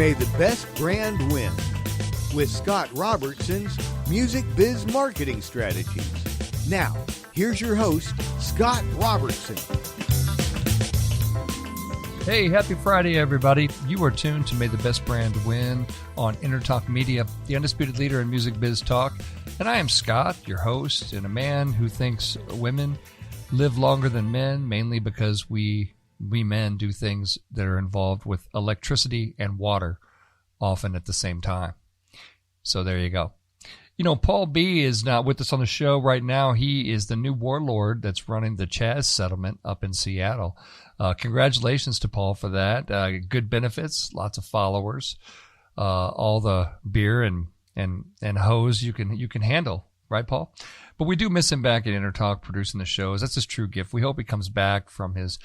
May the best brand win with Scott Robertson's Music Biz Marketing Strategies. Now, here's your host, Scott Robertson. Hey, happy Friday, everybody. You are tuned to May the Best Brand Win on Entertalk Media, the undisputed leader in music biz talk. And I am Scott, your host, and a man who thinks women live longer than men, mainly because we men do things that are involved with electricity and water, often at the same time. So there you go. You know, Paul B. is not with us on the show right now. He is the new warlord that's running the Chaz settlement up in Seattle. Congratulations to Paul for that. Good benefits, lots of followers, all the beer and hose you can handle, right, Paul? But we do miss him back at Entertalk producing the shows. That's his true gift. We hope he comes back from his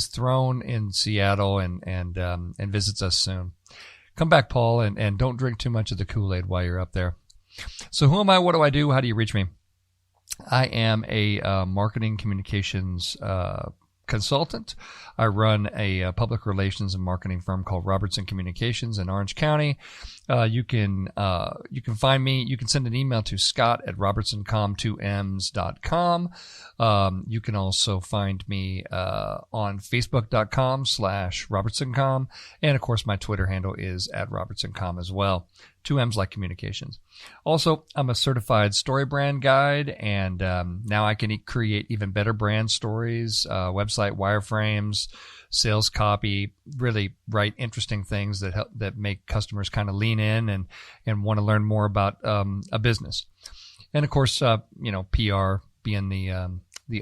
throne in Seattle and visits us soon. Come back, Paul, and don't drink too much of the Kool-Aid while you're up there. So who am I? What do I do? How do you reach me? I am a marketing communications consultant. I run a public relations and marketing firm called Robertson Communications in Orange County. You can find me. You can send an email to scott@robertsoncom2ms.com. You can also find me on facebook.com/robertsoncom. And of course, my Twitter handle is @robertsoncom as well. 2M's like communications. Also, I'm a certified story brand guide, and now I can create even better brand stories, website wireframes, sales copy, really write interesting things that make customers kind of lean in and want to learn more about a business. And of course, PR being the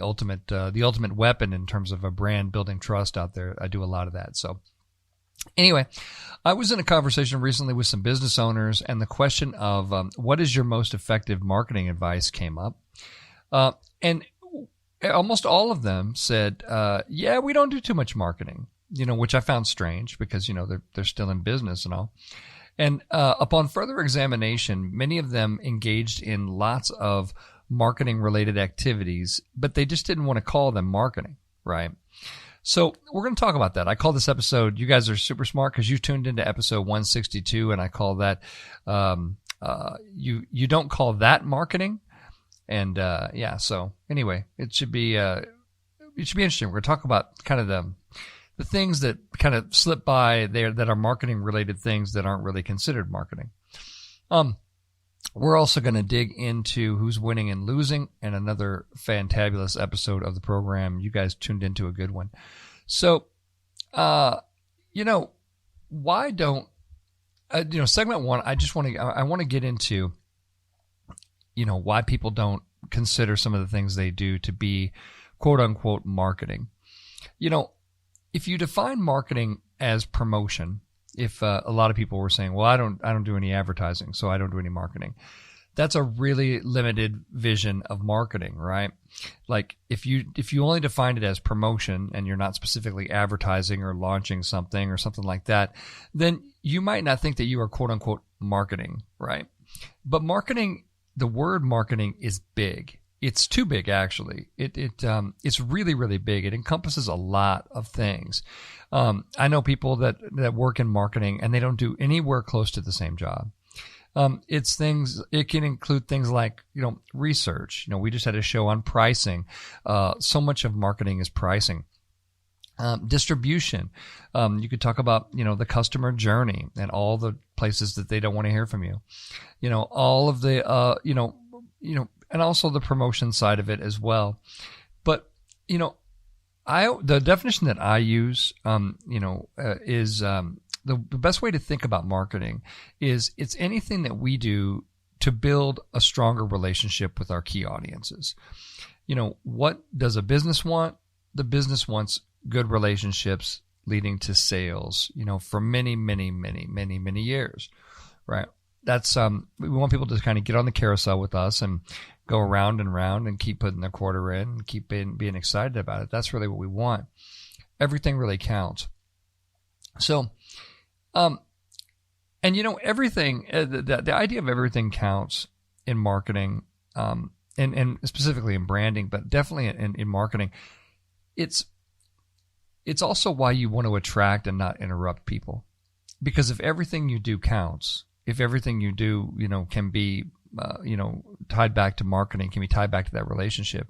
ultimate weapon in terms of a brand building trust out there. I do a lot of that. So anyway, I was in a conversation recently with some business owners, and the question of what is your most effective marketing advice came up. And almost all of them said, yeah, we don't do too much marketing, which I found strange because, they're still in business and all. And upon further examination, many of them engaged in lots of marketing-related activities, but they just didn't want to call them marketing, right? So we're going to talk about that. I call this episode, you guys are super smart because you tuned into episode 162, and I call that, you don't call that marketing. And, so anyway, it should be interesting. We're going to talk about kind of the things that kind of slip by there that are marketing related things that aren't really considered marketing. We're also going to dig into who's winning and losing and another fantabulous episode of the program. You guys tuned into a good one. So, why don't, segment one, I want to get into, why people don't consider some of the things they do to be quote unquote marketing. If you define marketing as promotion, if a lot of people were saying, well, I don't do any advertising, so I don't do any marketing. That's a really limited vision of marketing, right? Like if you only define it as promotion and you're not specifically advertising or launching something or something like that, then you might not think that you are quote unquote marketing, right? But marketing, the word marketing is big. It's too big, actually. It's really, really big. It encompasses a lot of things. I know people that work in marketing and they don't do anywhere close to the same job. It can include things like, research. We just had a show on pricing. So much of marketing is pricing. Distribution. You could talk about, the customer journey and all the places that they don't want to hear from you. All of the, and also the promotion side of it as well. But, the definition that I use, is the best way to think about marketing is it's anything that we do to build a stronger relationship with our key audiences. What does a business want? The business wants good relationships leading to sales, for many, many, many, many, many years, right? That's we want people to kind of get on the carousel with us and go around and round and keep putting their quarter in and keep being excited about it. That's really what we want. Everything really counts. So, everything, the idea of everything counts in marketing, and specifically in branding, but definitely in marketing, it's also why you want to attract and not interrupt people. Because if everything you do counts, if everything you do, can be, tied back to marketing, can be tied back to that relationship,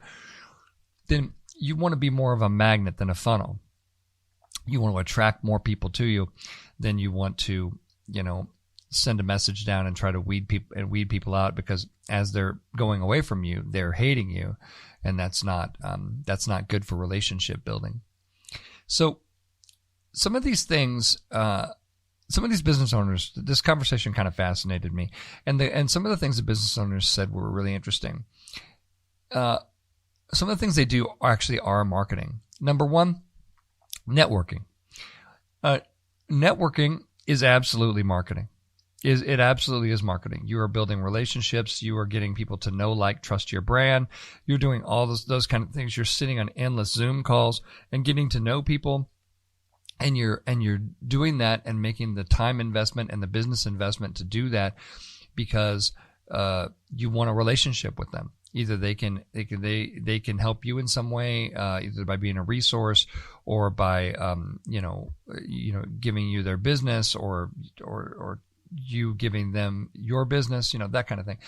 then you want to be more of a magnet than a funnel. You want to attract more people to you than you want to, send a message down and try to weed people out, because as they're going away from you, they're hating you, and that's not good for relationship building. So some of these things, some of these business owners, this conversation kind of fascinated me, and some of the things the business owners said were really interesting. Some of the things they do are marketing. Number one, networking. Networking is absolutely marketing. It absolutely is marketing. You are building relationships. You are getting people to know, like, trust your brand. You're doing all those kind of things. You're sitting on endless Zoom calls and getting to know people. And you're doing that and making the time investment and the business investment to do that because you want a relationship with them. Either they can help you in some way, either by being a resource or by giving you their business or you giving them your business, that kind of thing.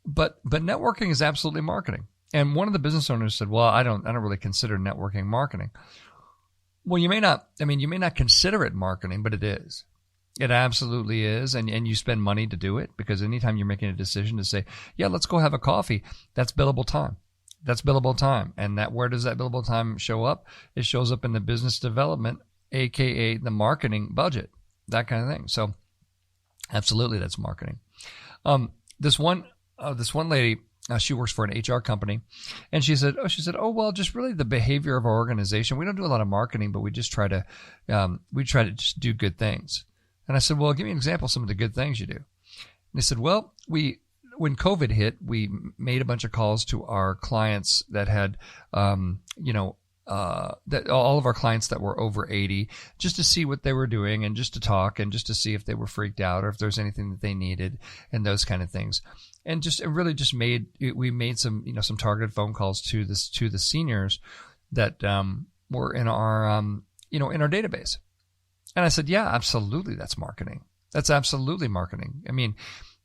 But networking is absolutely marketing. And one of the business owners said, "Well, I don't really consider networking marketing." Well, you may not consider it marketing, but it is. It absolutely is. And you spend money to do it, because anytime you're making a decision to say, yeah, let's go have a coffee, that's billable time. And where does that billable time show up? It shows up in the business development, AKA the marketing budget, that kind of thing. So absolutely, that's marketing. This one lady, she works for an HR company, and she said, "Oh, well, just really the behavior of our organization. We don't do a lot of marketing, but we just try to just do good things." And I said, "Well, give me an example of some of the good things you do." And they said, "Well, when COVID hit, we made a bunch of calls to our clients that had, that all of our clients that were over 80, just to see what they were doing and just to talk and just to see if they were freaked out or if there's anything that they needed and those kind of things. And we made some targeted phone calls to the seniors that were in our in our database." And I said, "Yeah, absolutely, that's marketing. That's absolutely marketing. I mean,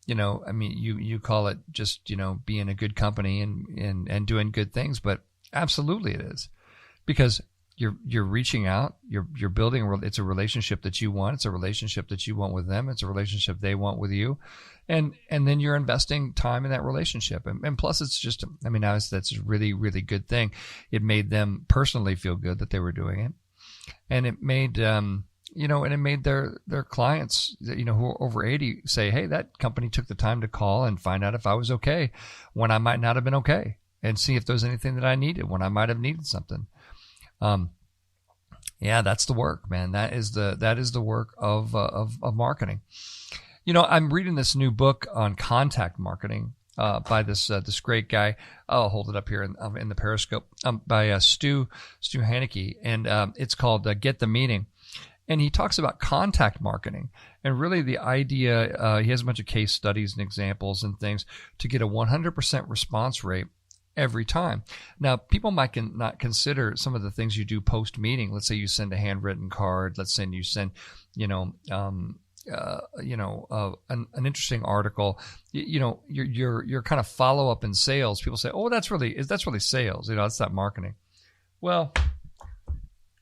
you call it just being a good company and doing good things, but absolutely it is, because you're reaching out, you're building it's a relationship that you want. It's a relationship that you want with them. It's a relationship they want with you, and then you're investing time in that relationship. And plus, it's just that's a really, really good thing. It made them personally feel good that they were doing it, and it made and it made their clients, who are over 80 say, "Hey, that company took the time to call and find out if I was okay when I might not have been okay, and see if there was anything that I needed when I might have needed something." Yeah, that's the work, man. That is the work of marketing. I'm reading this new book on contact marketing by this great guy. I'll hold it up here in the Periscope, by Stu Haneke, and it's called Get the Meeting. And he talks about contact marketing, and really the idea, he has a bunch of case studies and examples and things to get a 100% response rate every time. Now, people might not consider some of the things you do post-meeting. Let's say you send a handwritten card. Let's say you send, an interesting article. Your kind of follow-up in sales. People say, "Oh, that's really sales. That's not marketing." Well,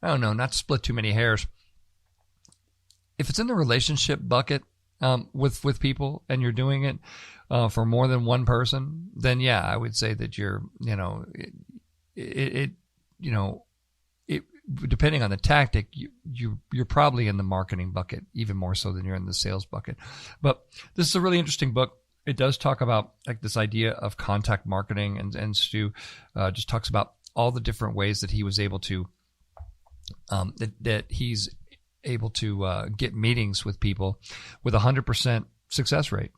I don't know, not to split too many hairs. If it's in the relationship bucket with people, and you're doing it for more than one person, then yeah, I would say that you're, depending on the tactic, you're probably in the marketing bucket even more so than you're in the sales bucket. But this is a really interesting book. It does talk about like this idea of contact marketing, and Stu just talks about all the different ways that he was able to that he's able to get meetings with people with 100% success rate.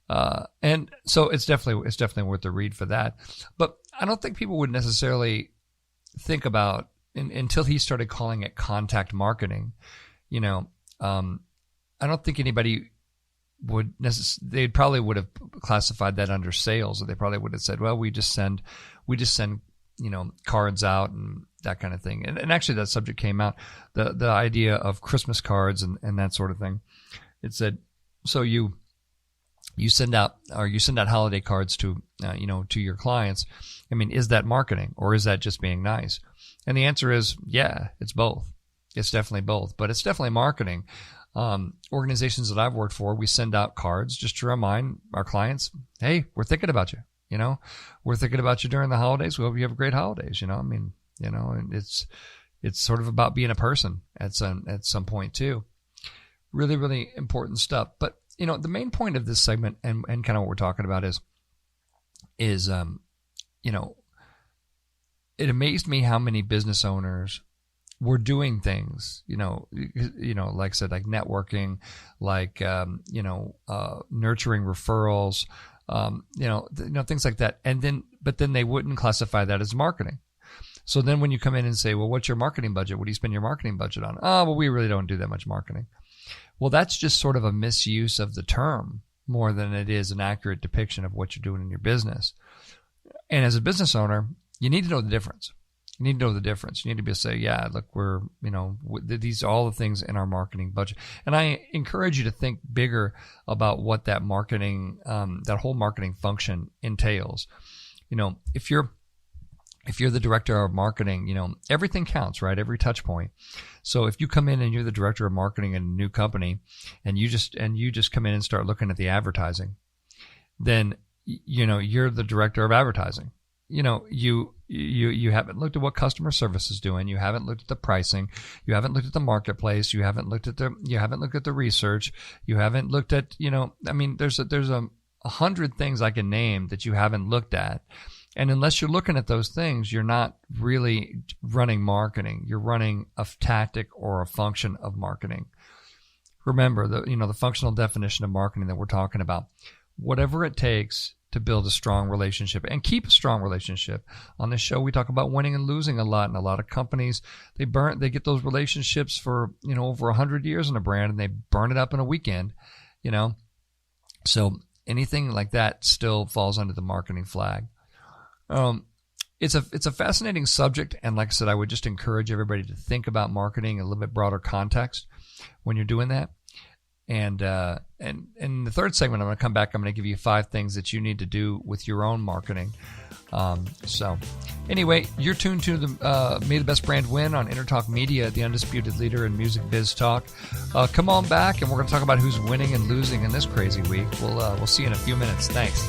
And so it's definitely worth the read for that. But I don't think people would necessarily think about, until he started calling it contact marketing, I don't think anybody would they probably would have classified that under sales, or they probably would have said, well, we just send cards out, and that kind of thing. And actually that subject came out, the idea of Christmas cards and that sort of thing. It said, so you send out holiday cards to your clients. I mean, is that marketing or is that just being nice? And the answer is, yeah, it's both. It's definitely both, but it's definitely marketing. Organizations that I've worked for, we send out cards just to remind our clients, hey, we're thinking about you. We're thinking about you during the holidays. We hope you have great holidays. And it's sort of about being a person at some point too. Really, really important stuff. But the main point of this segment and kind of what we're talking about is it amazed me how many business owners were doing things, like I said, like networking, like, nurturing referrals, things like that. But then they wouldn't classify that as marketing. So then when you come in and say, well, what's your marketing budget? What do you spend your marketing budget on? Oh, well, we really don't do that much marketing. Well, that's just sort of a misuse of the term more than it is an accurate depiction of what you're doing in your business. And as a business owner, you need to know the difference. You need to know the difference. You need to be able to say, yeah, look, these are all the things in our marketing budget. And I encourage you to think bigger about what that marketing, that whole marketing function entails. If you're the director of marketing, everything counts, right? Every touch point. So if you come in and you're the director of marketing in a new company and you just come in and start looking at the advertising, then, you're the director of advertising. You haven't looked at what customer service is doing. You haven't looked at the pricing. You haven't looked at the marketplace. You haven't looked at the research. You haven't looked at, there's a 100 things I can name that you haven't looked at. And unless you're looking at those things, you're not really running marketing. You're running a tactic or a function of marketing. Remember the functional definition of marketing that we're talking about. Whatever it takes to build a strong relationship and keep a strong relationship. On this show, we talk about winning and losing a lot, and a lot of companies, they get those relationships for, over 100 years in a brand, and they burn it up in a weekend, So anything like that still falls under the marketing flag. It's a fascinating subject, and like I said, I would just encourage everybody to think about marketing in a little bit broader context when you're doing that. And in the third segment, I'm going to come back. I'm going to give you 5 things that you need to do with your own marketing. So anyway, you're tuned to the May the Best Brand Win on Entertalk Media, the undisputed leader in music biz talk. Come on back, and we're going to talk about who's winning and losing in this crazy week. We'll see you in a few minutes. Thanks.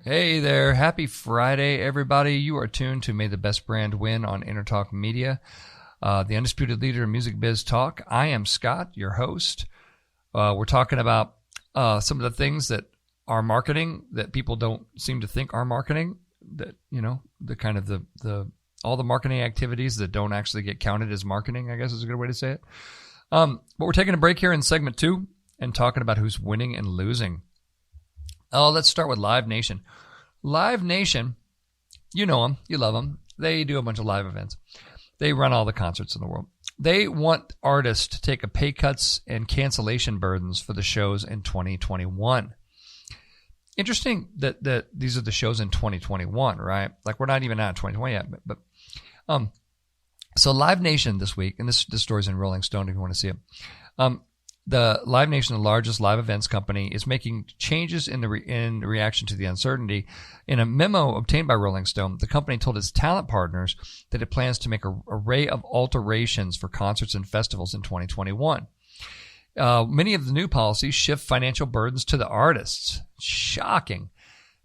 Hey there. Happy Friday, everybody. You are tuned to May the Best Brand Win on Entertalk Media, the undisputed leader in music biz talk. I am Scott, your host. We're talking about some of the things that are marketing that people don't seem to think are marketing, that, the kind of all the marketing activities that don't actually get counted as marketing, I guess is a good way to say it. But we're taking a break here in segment 2 and talking about who's winning and losing. Oh, let's start with Live Nation. Live Nation, you know them, you love them. They do a bunch of live events. They run all the concerts in the world. They want artists to take a pay cuts and cancellation burdens for the shows in 2021. Interesting that these are the shows in 2021, right? Like we're not even out in 2020 yet. But so Live Nation this week, and this story's in Rolling Stone if you want to see it. The Live Nation, the largest live events company, is making changes in reaction to the uncertainty. In a memo obtained by Rolling Stone, the company told its talent partners that it plans to make an array of alterations for concerts and festivals in 2021. Many of the new policies shift financial burdens to the artists. Shocking.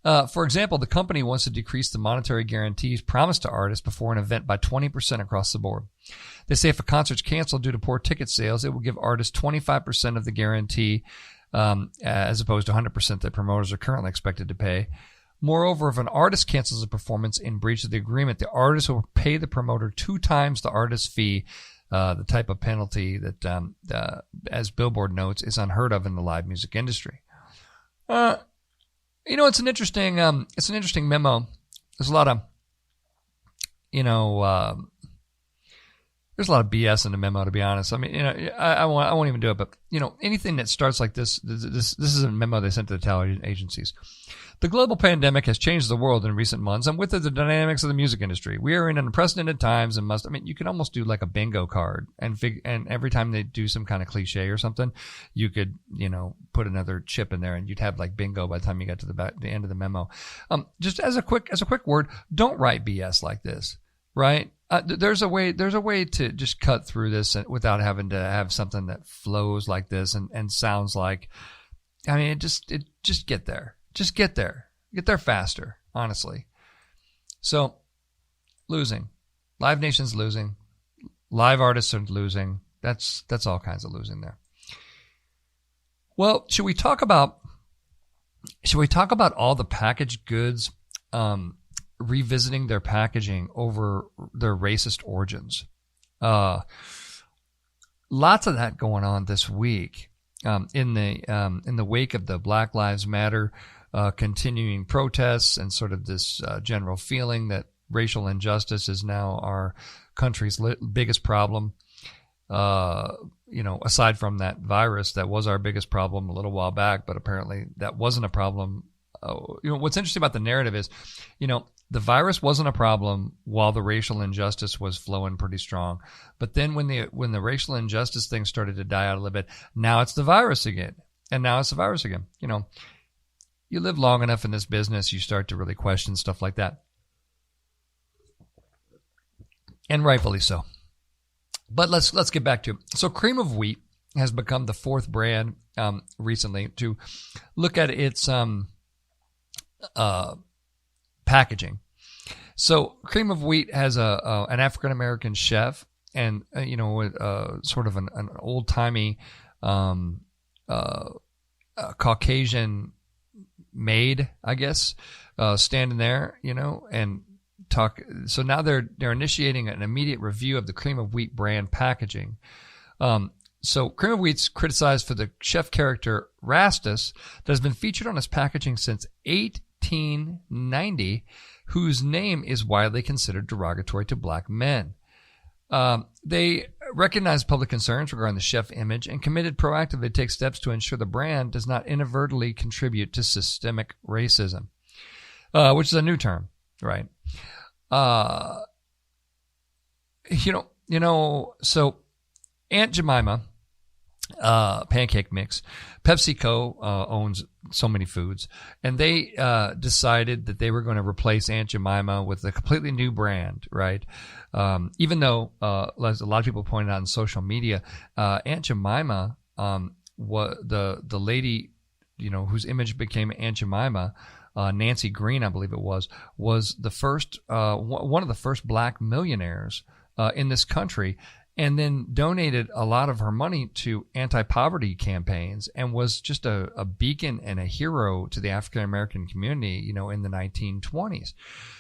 For example, the company wants to decrease the monetary guarantees promised to artists before an event by 20% across the board. They say if a concert's canceled due to poor ticket sales, it will give artists 25% of the guarantee as opposed to 100% that promoters are currently expected to pay. Moreover, if an artist cancels a performance in breach of the agreement, the artist will pay the promoter 2 times the artist's fee, the type of penalty that, as Billboard notes, is unheard of in the live music industry. It's an interesting memo. There's a lot of, there's a lot of BS in the memo, to be honest. I mean, I won't even do it, but anything that starts like this is a memo they sent to the talent agencies. The global pandemic has changed the world in recent months, and with it, the dynamics of the music industry. We are in unprecedented times and you can almost do like a bingo card and every time they do some kind of cliche or something, you could, put another chip in there and you'd have like bingo by the time you got to the end of the memo. Just as a quick word, don't write BS like this, right? There's a way to just cut through this without having to have something that flows like this and sounds like, just get there. Just get there. Get there faster, honestly. So, losing. Live Nation's losing. Live artists are losing. That's all kinds of losing there. Well, should we talk about all the packaged goods revisiting their packaging over their racist origins? Lots of that going on this week in the wake of the Black Lives Matter continuing protests and sort of this general feeling that racial injustice is now our country's biggest problem. Aside from that virus, that was our biggest problem a little while back, but apparently that wasn't a problem. What's interesting about the narrative is, the virus wasn't a problem while the racial injustice was flowing pretty strong. But then when the racial injustice thing started to die out a little bit, now it's the virus again. And now it's the virus again. You live long enough in this business, you start to really question stuff like that. And rightfully so. But let's get back to it. So Cream of Wheat has become the fourth brand recently to look at its packaging. So Cream of Wheat has an African American chef and sort of an old-timey Caucasian maid, I guess, standing there, and talk. So now they're initiating an immediate review of the Cream of Wheat brand packaging. So Cream of Wheat's criticized for the chef character Rastus that has been featured on its packaging since 1890, whose name is widely considered derogatory to black men. They recognized public concerns regarding the chef image and committed proactively to take steps to ensure the brand does not inadvertently contribute to systemic racism, which is a new term, right? So Aunt Jemima pancake mix, PepsiCo owns so many foods, and they decided that they were going to replace Aunt Jemima with a completely new brand, right? Even though, as a lot of people pointed out on social media, Aunt Jemima, the lady, whose image became Aunt Jemima, Nancy Green, I believe it was the first, one of the first black millionaires in this country, and then donated a lot of her money to anti-poverty campaigns and was just a beacon and a hero to the African-American community, in the 1920s.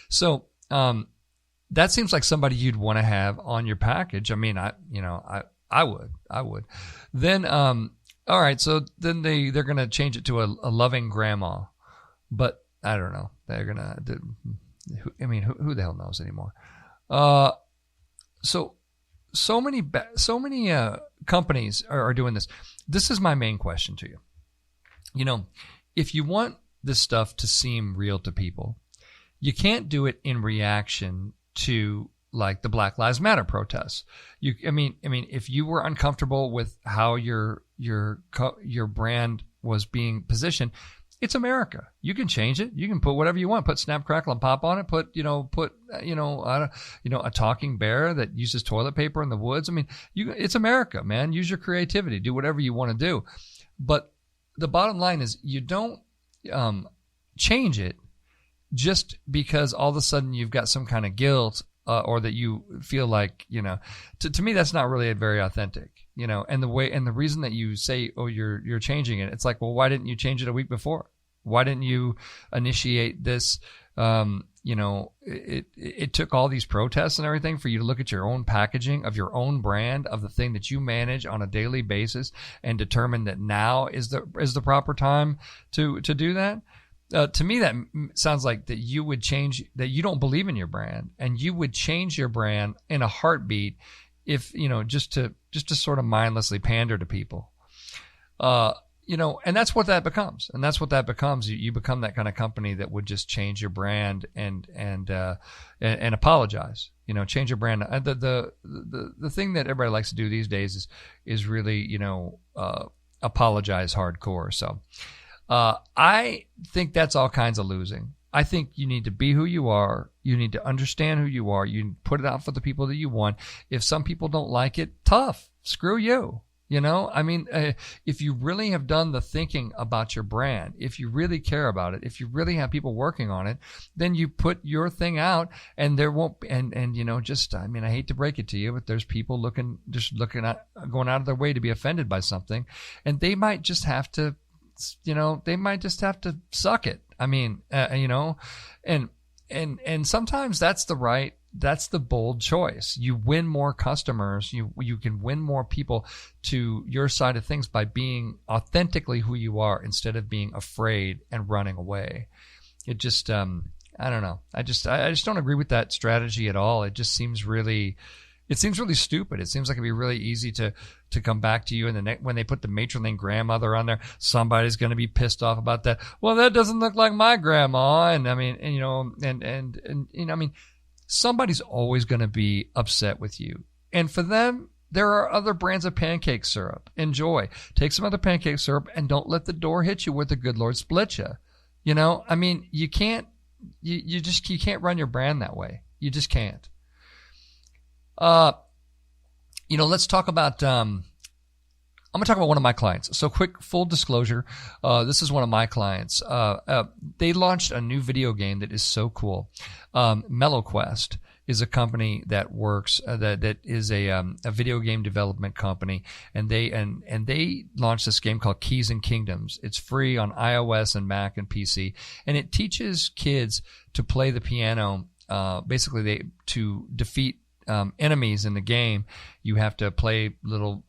So that seems like somebody you'd want to have on your package. I mean, I would. Then, all right, so then they're going to change it to a loving grandma. But I don't know. They're going to, who the hell knows anymore? So many companies are doing this. This is my main question to you. If you want this stuff to seem real to people, you can't do it in reaction to like the Black Lives Matter protests. If you were uncomfortable with how your brand was being positioned, it's America. You can change it. You can put whatever you want. Put Snap, Crackle, and Pop on it. Put a talking bear that uses toilet paper in the woods. It's America, man. Use your creativity. Do whatever you want to do. But the bottom line is you don't change it just because all of a sudden you've got some kind of guilt or that you feel like, to me, that's not really very authentic. And the reason that you say, oh, you're changing it, it's like, well, why didn't you change it a week before? Why didn't you initiate this? It took all these protests and everything for you to look at your own packaging of your own brand of the thing that you manage on a daily basis and determine that now is the proper time to do that. To me, that sounds like that you would change, that you don't believe in your brand and you would change your brand in a heartbeat if, just to sort of mindlessly pander to people. And that's what that becomes. And that's what that becomes. You become that kind of company that would just change your brand and apologize. Change your brand. The thing that everybody likes to do these days is really, apologize hardcore. So, I think that's all kinds of losing. I think you need to be who you are. You need to understand who you are. You put it out for the people that you want. If some people don't like it, tough. Screw you. If you really have done the thinking about your brand, if you really care about it, if you really have people working on it, then you put your thing out, and there won't, I hate to break it to you, but there's people going out of their way to be offended by something, and they might just have to, suck it. And sometimes that's the bold choice. You win more customers. You can win more people to your side of things by being authentically who you are instead of being afraid and running away. It just, I don't know. I just don't agree with that strategy at all. It just seems really stupid. It seems like it'd be really easy to come back to you, and when they put the matronly grandmother on there, somebody's going to be pissed off about that. Well, that doesn't look like my grandma, somebody's always going to be upset with you. And for them, there are other brands of pancake syrup. Enjoy. Take some other pancake syrup and don't let the door hit you where the good Lord split you. You can't run your brand that way. You just can't. Let's talk about, I'm going to talk about one of my clients. So quick, full disclosure. This is one of my clients. They launched a new video game that is so cool. MellowQuest is a company that works, that is a video game development company. And they launched this game called Keys and Kingdoms. It's free on iOS and Mac and PC. And it teaches kids to play the piano, to defeat enemies in the game. You have to play little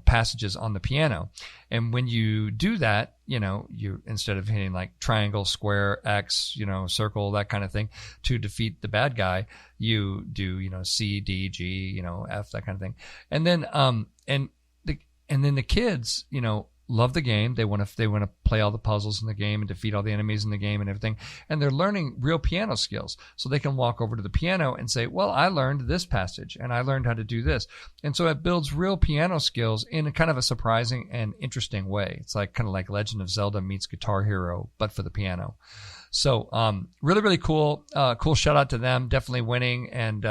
passages on the piano, and when you do that, you, instead of hitting like triangle, square, X, circle, that kind of thing to defeat the bad guy, you do C, D, G, F, that kind of thing. And then the kids love the game. They want to play all the puzzles in the game and defeat all the enemies in the game and everything. And they're learning real piano skills. So they can walk over to the piano and say, well, I learned this passage and I learned how to do this. And so it builds real piano skills in a kind of a surprising and interesting way. It's kind of like Legend of Zelda meets Guitar Hero, but for the piano. So, really, really cool. Cool shout out to them. Definitely winning. And,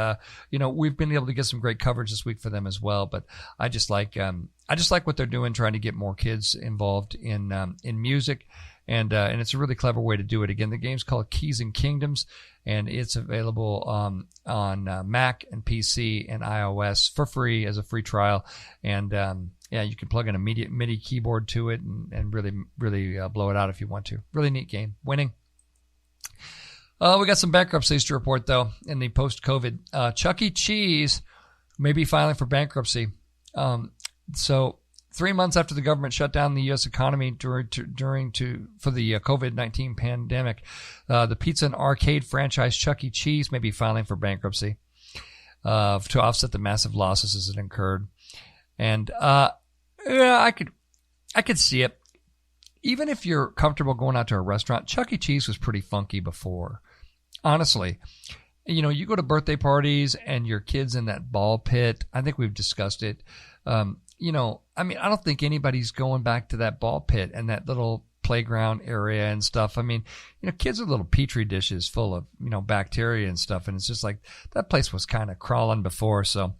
we've been able to get some great coverage this week for them as well. But I just like what they're doing, trying to get more kids involved in music. And it's a really clever way to do it. Again, the game's called Keys and Kingdoms, and it's available on Mac and PC and iOS for free as a free trial. And, you can plug in a MIDI keyboard to it and really, really blow it out if you want to. Really neat game. Winning. We got some bankruptcies to report, though, in the post-COVID. Chuck E. Cheese may be filing for bankruptcy. So 3 months after the government shut down the U.S. economy for the COVID-19 pandemic, the pizza and arcade franchise Chuck E. Cheese may be filing for bankruptcy to offset the massive losses it incurred. And I could see it. Even if you're comfortable going out to a restaurant, Chuck E. Cheese was pretty funky before. Honestly, you go to birthday parties and your kid's in that ball pit. I think we've discussed it. I don't think anybody's going back to that ball pit and that little playground area and stuff. Kids are little petri dishes full of, bacteria and stuff. And it's just like that place was kind of crawling before. So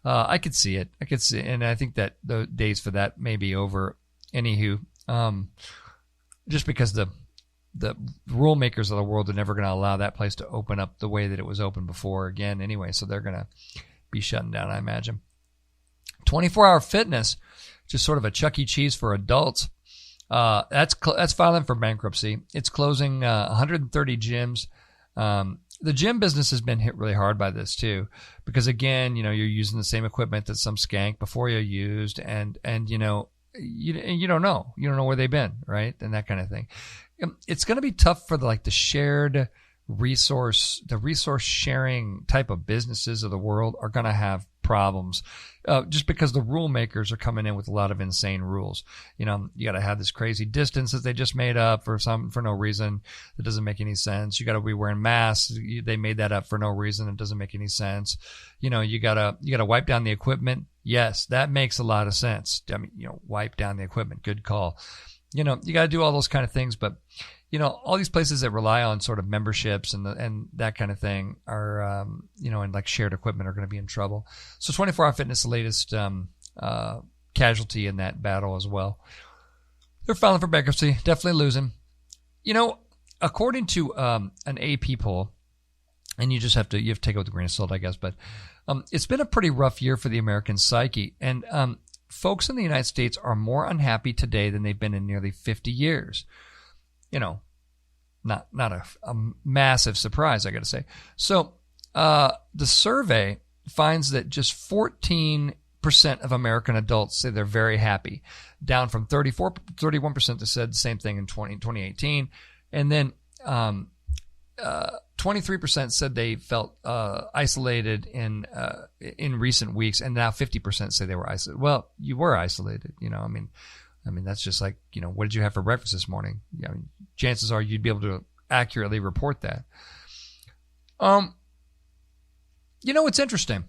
I could see it. And I think that the days for that may be over. Anywho, just because the rule makers of the world are never going to allow that place to open up the way that it was open before again anyway. So they're going to be shutting down, I imagine. 24-Hour Fitness, just sort of a Chuck E. Cheese for adults. That's filing for bankruptcy. It's closing 130 gyms. The gym business has been hit really hard by this too, because again, you're using the same equipment that some skank before you used, and you don't know where they've been, right? And that kind of thing. It's going to be tough for the resource sharing type of businesses of the world are going to have problems. Just because the rule makers are coming in with a lot of insane rules. You got to have this crazy distance that they just made up for no reason. That doesn't make any sense. You got to be wearing masks. They made that up for no reason. It doesn't make any sense. You got to wipe down the equipment. Yes, that makes a lot of sense. I mean, wipe down the equipment. Good call. You got to do all those kind of things, but all these places that rely on sort of memberships and that kind of thing are, and like shared equipment are going to be in trouble. So 24 Hour Fitness, the latest casualty in that battle as well. They're filing for bankruptcy, definitely losing. According to an AP poll, and you have to take it with a grain of salt, I guess, but it's been a pretty rough year for the American psyche, and folks in the United States are more unhappy today than they've been in nearly 50 years. Not a massive surprise, I got to say. So the survey finds that just 14% of American adults say they're very happy, down from 31% that said the same thing in 2018. And then 23% said they felt isolated in recent weeks, and now 50% say they were isolated. Well, you were isolated, I mean, that's just like, what did you have for breakfast this morning? Chances are you'd be able to accurately report that. It's interesting.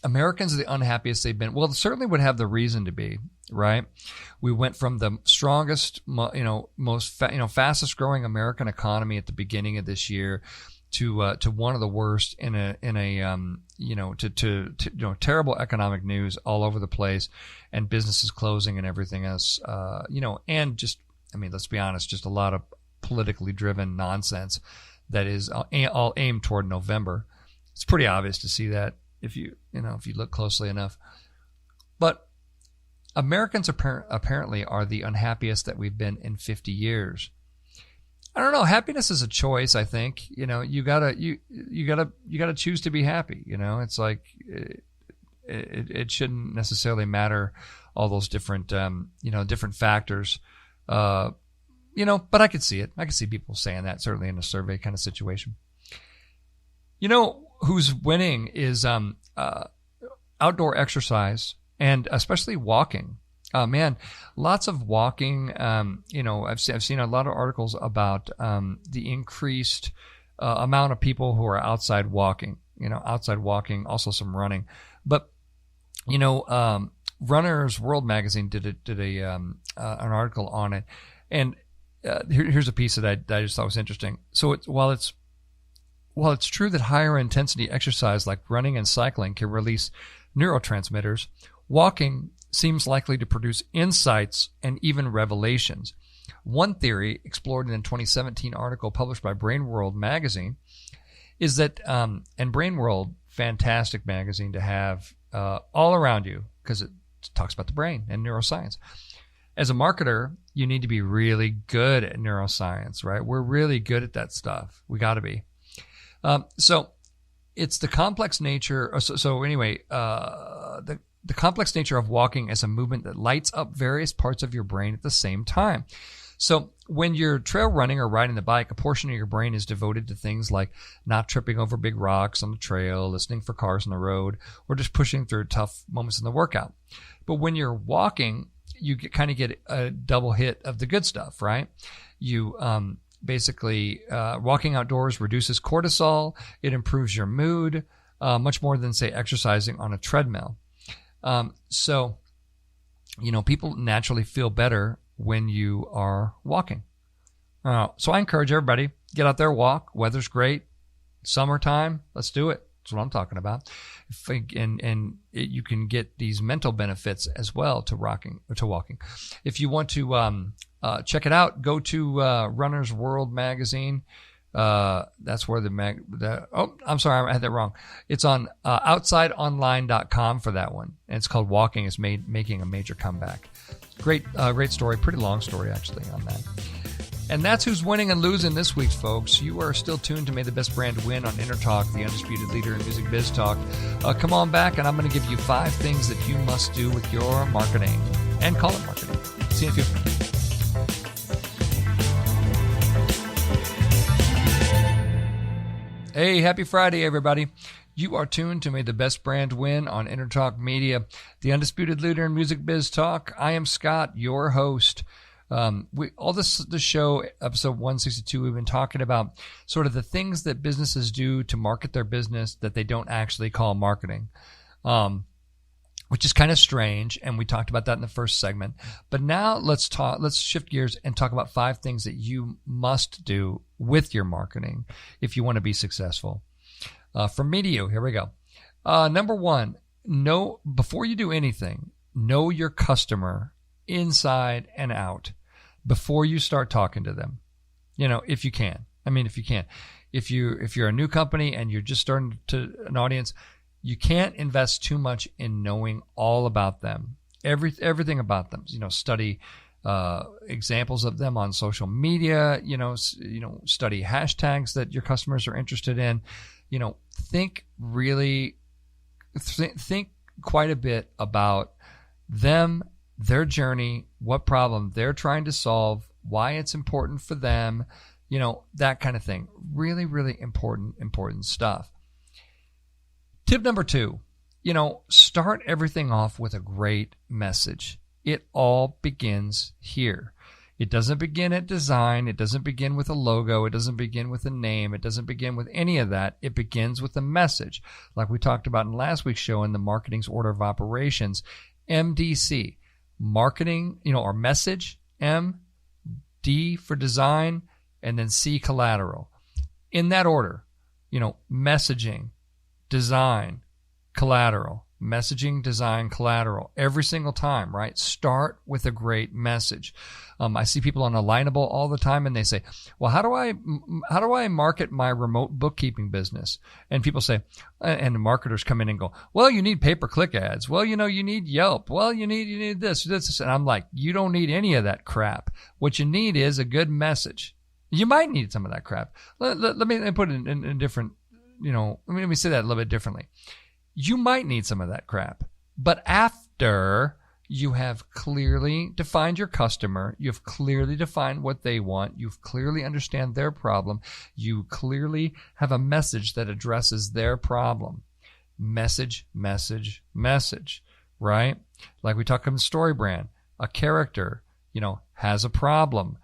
Americans are the unhappiest they've been. Well, certainly would have the reason to be, right? We went from the strongest, fastest growing American economy at the beginning of this year to one of the worst to terrible economic news all over the place, and businesses closing and everything else, and just, let's be honest, just a lot of politically driven nonsense that is all aimed toward November. It's pretty obvious to see that if you look closely enough. But Americans apparently are the unhappiest that we've been in 50 years. I don't know. Happiness is a choice, I think. You gotta choose to be happy. It's like it shouldn't necessarily matter all those different different factors. But I could see it. I could see people saying that, certainly in a survey kind of situation. Who's winning is outdoor exercise, and especially walking. Man, lots of walking. I've seen a lot of articles about the increased amount of people who are outside walking. Also some running. But Runner's World magazine did an article on it, and here's a piece that I just thought was interesting. So while it's true that higher intensity exercise like running and cycling can release neurotransmitters, walking seems likely to produce insights and even revelations. One theory, explored in a 2017 article published by Brain World magazine, is that, and Brain World, fantastic magazine to have all around you, because it talks about the brain and neuroscience. As a marketer, you need to be really good at neuroscience, right? We're really good at that stuff. We got to be. So it's the complex nature. The complex nature of walking as a movement that lights up various parts of your brain at the same time. So when you're trail running or riding the bike, a portion of your brain is devoted to things like not tripping over big rocks on the trail, listening for cars on the road, or just pushing through tough moments in the workout. But when you're walking, you kind of get a double hit of the good stuff, right? You basically, walking outdoors reduces cortisol. It improves your mood much more than, say, exercising on a treadmill. So people naturally feel better when you are walking. So I encourage everybody, get out there, walk. Weather's great. Summertime, let's do it. That's what I'm talking about. You can get these mental benefits as well to walking. If you want to check it out, go to Runner's World magazine. That's where I'm sorry, I had that wrong. It's on outsideonline.com for that one. And it's called Walking is Making a Major Comeback. Great story. Pretty long story, actually, on that. And that's who's winning and losing this week, folks. You are still tuned to May the Best Brand Win on Entertalk, the undisputed leader in music biz talk. Come on back, and I'm going to give you 5 things that you must do with your marketing and call it marketing. See you in a few. Hey, happy Friday, everybody. You are tuned to May the Best Brand Win on Entertalk Media, the undisputed leader in music biz talk. I am Scott, your host. The show, episode 162, we've been talking about sort of the things that businesses do to market their business that they don't actually call marketing, which is kind of strange. And we talked about that in the first segment. But now let's shift gears and talk about 5 things that you must do with your marketing if you want to be successful. From me to you, here we go. Number 1, before you do anything, know your customer inside and out before you start talking to them. If you can. If you're a new company and you're just starting to an audience, you can't invest too much in knowing all about them, everything about them. Study examples of them on social media. Study hashtags that your customers are interested in. Think quite a bit about them, their journey, what problem they're trying to solve, why it's important for them, that kind of thing. Really, really important stuff. Tip number 2, start everything off with a great message. It all begins here. It doesn't begin at design. It doesn't begin with a logo. It doesn't begin with a name. It doesn't begin with any of that. It begins with a message. Like we talked about in last week's show in the Marketing's Order of Operations, MDC. Marketing, or message, M, D for design, and then C, collateral. In that order, messaging, design, collateral. Messaging, design, collateral. Every single time, right? Start with a great message. I see people on Alignable all the time, and they say, well, how do I market my remote bookkeeping business? And people say, and the marketers come in and go, well, you need pay-per-click ads. Well, you need Yelp. Well, you need this. And I'm like, you don't need any of that crap. What you need is a good message. You might need some of that crap. Let me put it in different, let me say that a little bit differently. You might need some of that crap, but after you have clearly defined your customer, you've clearly defined what they want, you've clearly understand their problem, you clearly have a message that addresses their problem. Message, right? Like we talk about story brand, a character, has a problem,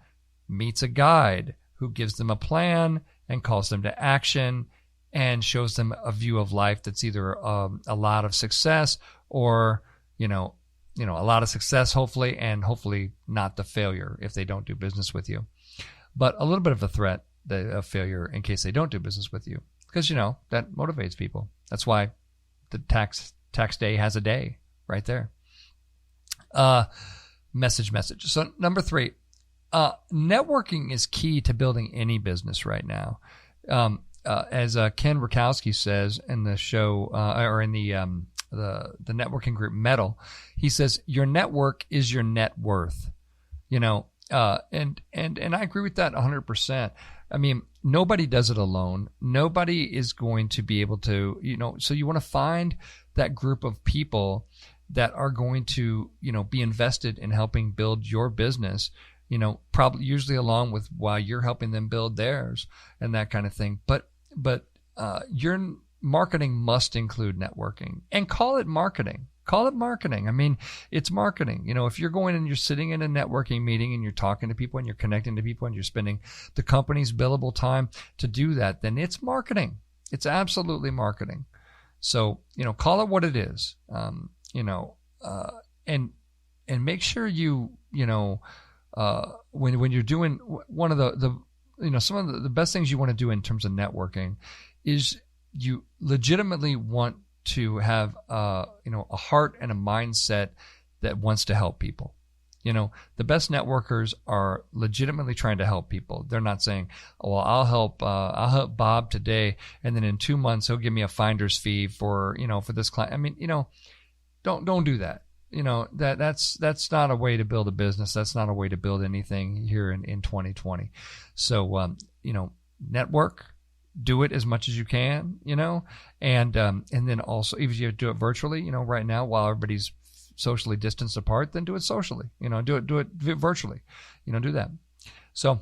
meets a guide who gives them a plan and calls them to action and shows them a view of life that's either a lot of success or, a lot of success, hopefully, and hopefully not the failure if they don't do business with you. But a little bit of a threat of failure in case they don't do business with you, because, that motivates people. That's why the tax day has a day right there. Message. So number 3, networking is key to building any business right now. As Ken Rakowski says in the show, or in the networking group Metal, he says your network is your net worth. And I agree with that 100%. Nobody does it alone. Nobody is going to be able to, so you want to find that group of people that are going to, be invested in helping build your business. Probably usually along with while you're helping them build theirs and that kind of thing. But your marketing must include networking, and call it marketing. It's marketing. If you're going and you're sitting in a networking meeting and you're talking to people and you're connecting to people and you're spending the company's billable time to do that, then it's marketing. It's absolutely marketing. So, call it what it is. And make sure when you're doing one of the some of the best things you want to do in terms of networking is you legitimately want to have a heart and a mindset that wants to help people. The best networkers are legitimately trying to help people. They're not saying, "Oh, well, I'll help Bob today, and then in 2 months he'll give me a finder's fee for this client." Don't do that. That's not a way to build a business. That's not a way to build anything here in 2020. So, network, do it as much as you can, and then also, if you do it virtually, right now while everybody's socially distanced apart, then do it socially, do it virtually, do that. So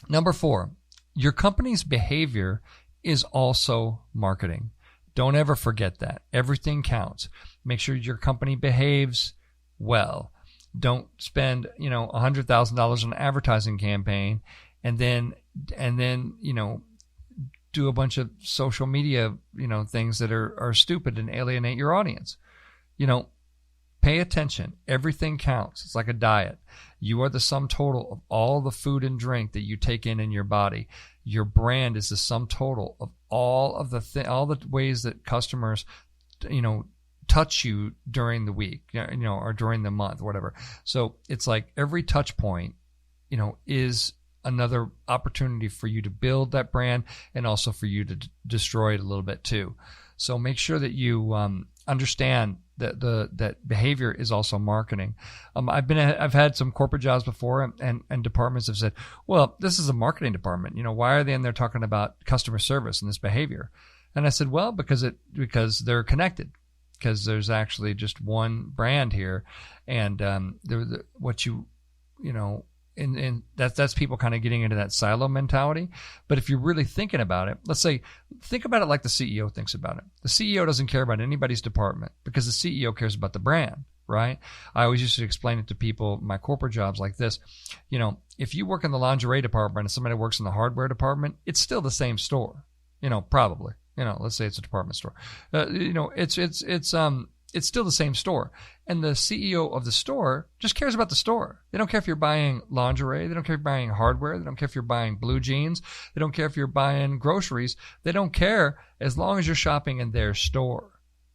number 4, your company's behavior is also marketing. Don't ever forget that. Everything counts. Make sure your company behaves well. Don't spend, $100,000 on an advertising campaign and then, do a bunch of social media, things that are stupid and alienate your audience. Pay attention. Everything counts. It's like a diet. You are the sum total of all the food and drink that you take in your body. Your brand is the sum total of all the ways that customers, touch you during the week, or during the month, or whatever. So it's like every touch point, is another opportunity for you to build that brand and also for you to destroy it a little bit too. So make sure that you understand that behavior is also marketing. I've had some corporate jobs before, and departments have said, well, this is a marketing department. Why are they in there talking about customer service and this behavior? And I said, well, because they're connected. Because there's actually just one brand here, and that's people kind of getting into that silo mentality. But if you're really thinking about it, think about it like the CEO thinks about it. The CEO doesn't care about anybody's department because the CEO cares about the brand, right? I always used to explain it to people, my corporate jobs like this. If you work in the lingerie department and somebody works in the hardware department, it's still the same store, probably. Let's say it's a department store. It's still the same store. And the CEO of the store just cares about the store. They don't care if you're buying lingerie. They don't care if you're buying hardware. They don't care if you're buying blue jeans. They don't care if you're buying groceries. They don't care as long as you're shopping in their store,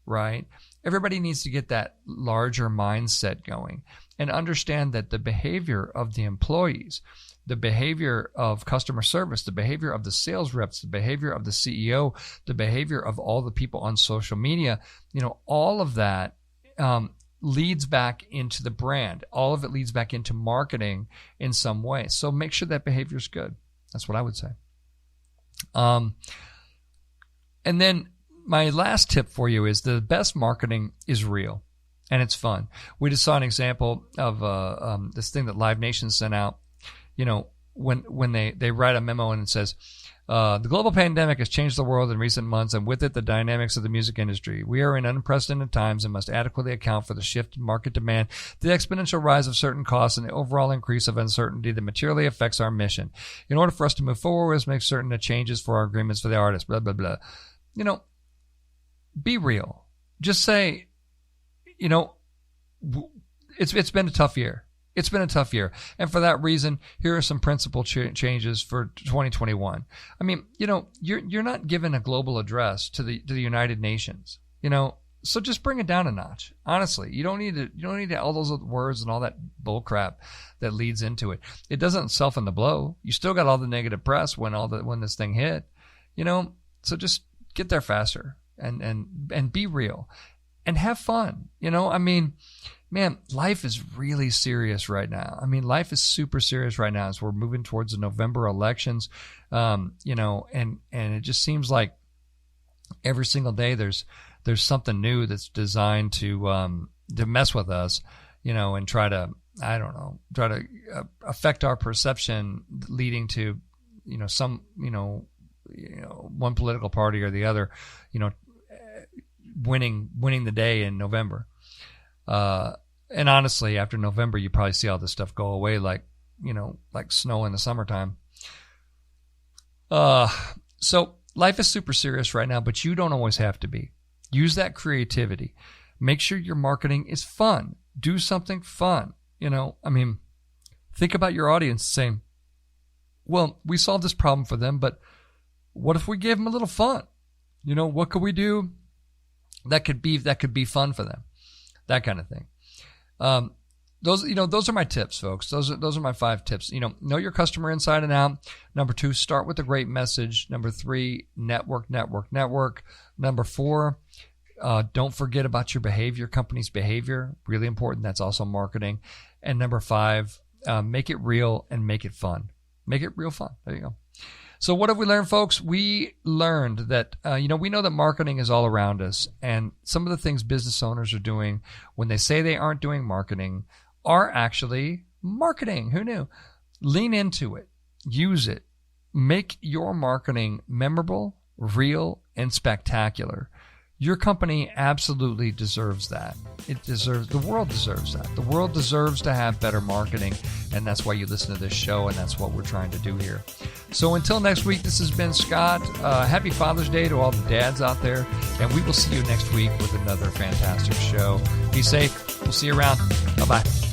right? Everybody needs to get that larger mindset going and understand that the behavior of the employees, the behavior of customer service, the behavior of the sales reps, the behavior of the CEO, the behavior of all the people on social media, all of that leads back into the brand. All of it leads back into marketing in some way. So make sure that behavior is good. That's what I would say. And then my last tip for you is the best marketing is real and it's fun. We just saw an example of this thing that Live Nation sent out. When they write a memo and it says, the global pandemic has changed the world in recent months, and with it, the dynamics of the music industry. We are in unprecedented times and must adequately account for the shift in market demand, the exponential rise of certain costs, and the overall increase of uncertainty that materially affects our mission. In order for us to move forward, we must make certain the changes for our agreements for the artists, blah, blah, blah. Be real. Just say, it's been a tough year. It's been a tough year. And for that reason, here are some principal changes for 2021. I mean, you're not given a global address to the United Nations, so just bring it down a notch. Honestly, you don't need all those words and all that bull crap that leads into it. It doesn't soften the blow. You still got all the negative press when this thing hit, so just get there faster and be real and have fun. Man, life is really serious right now. Life is super serious right now as we're moving towards the November elections, and it just seems like every single day there's something new that's designed to mess with us, and try to affect our perception, leading to, one political party or the other, winning the day in November. And honestly, after November, you probably see all this stuff go away like snow in the summertime. So life is super serious right now, but you don't always have to be. Use that creativity. Make sure your marketing is fun. Do something fun. Think about your audience saying, well, we solved this problem for them, but what if we gave them a little fun? What could we do that could be fun for them? That kind of thing. Those are my tips, folks. Those are my 5 tips. Know your customer inside and out. Number 2, start with a great message. Number 3, network. Number 4, don't forget about your behavior, company's behavior. Really important. That's also marketing. And number 5, make it real and make it fun. Make it real fun. There you go. So what have we learned, folks? We learned that, we know that marketing is all around us. And some of the things business owners are doing when they say they aren't doing marketing are actually marketing. Who knew? Lean into it. Use it. Make your marketing memorable, real, and spectacular. Your company absolutely deserves that. The world deserves that. The world deserves to have better marketing, and that's why you listen to this show, and that's what we're trying to do here. So until next week, this has been Scott. Happy Father's Day to all the dads out there, and we will see you next week with another fantastic show. Be safe. We'll see you around. Bye-bye.